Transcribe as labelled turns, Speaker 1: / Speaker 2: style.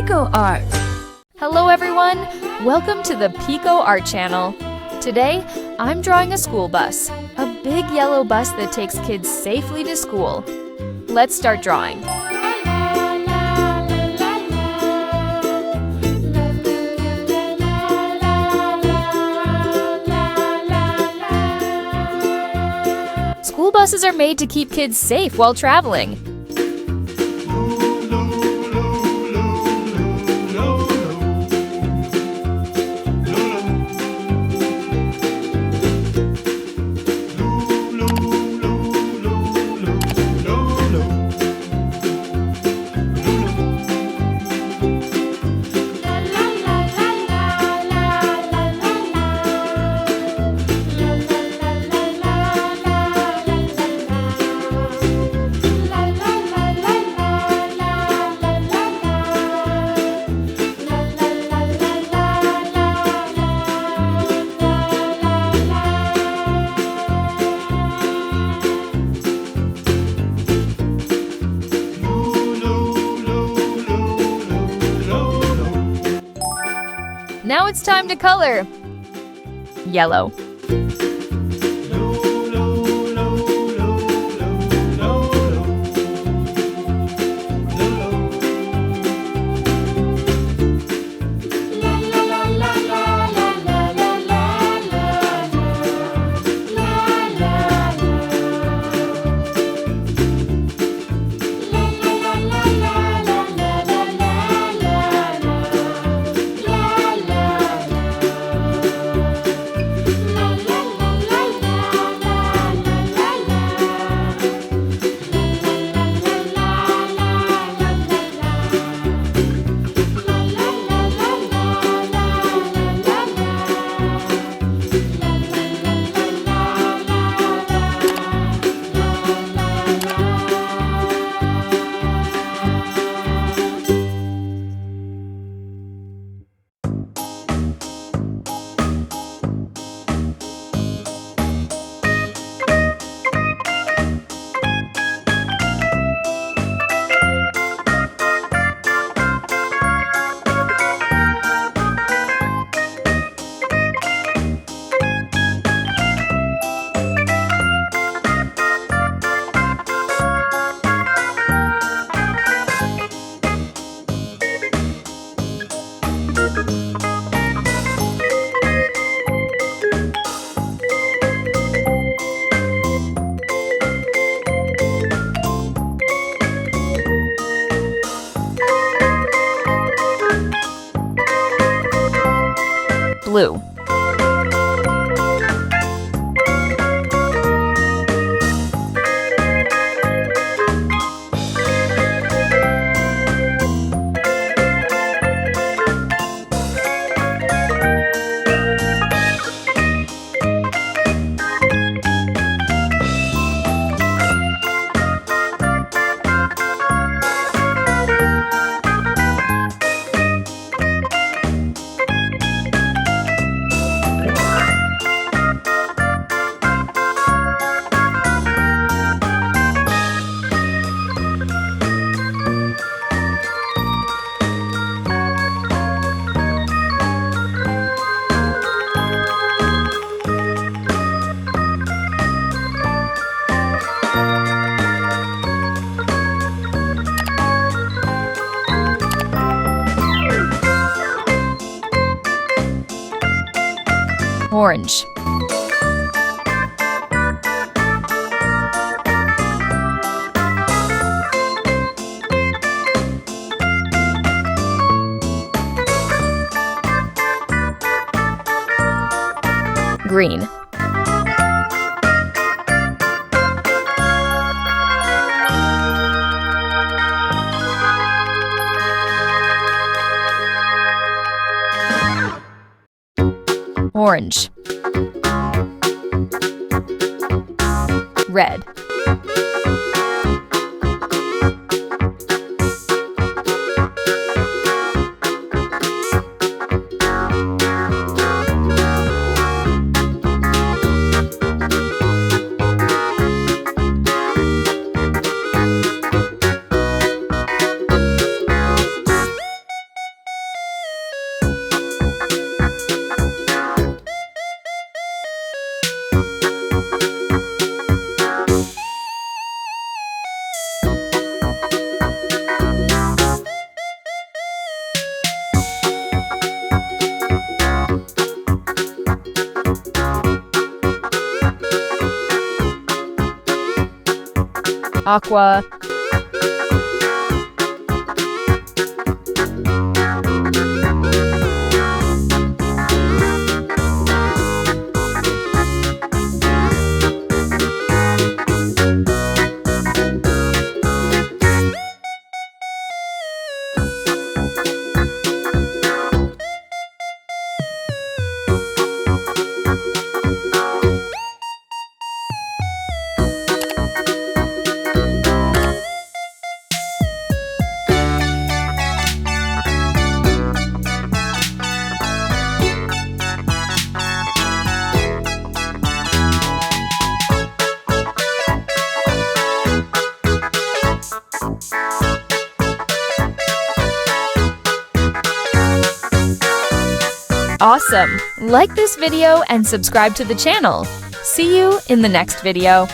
Speaker 1: Pico Art.
Speaker 2: Hello everyone, welcome to the Pico Art Channel. Today, I'm drawing a school bus, a big yellow bus that takes kids safely to school. Let's start drawing. School buses are made to keep kids safe while traveling. Now it's time to color. Yellow. Blue. Orange. Green. Orange. Red. aqua. Awesome! Like this video and subscribe to the channel. See you in the next video.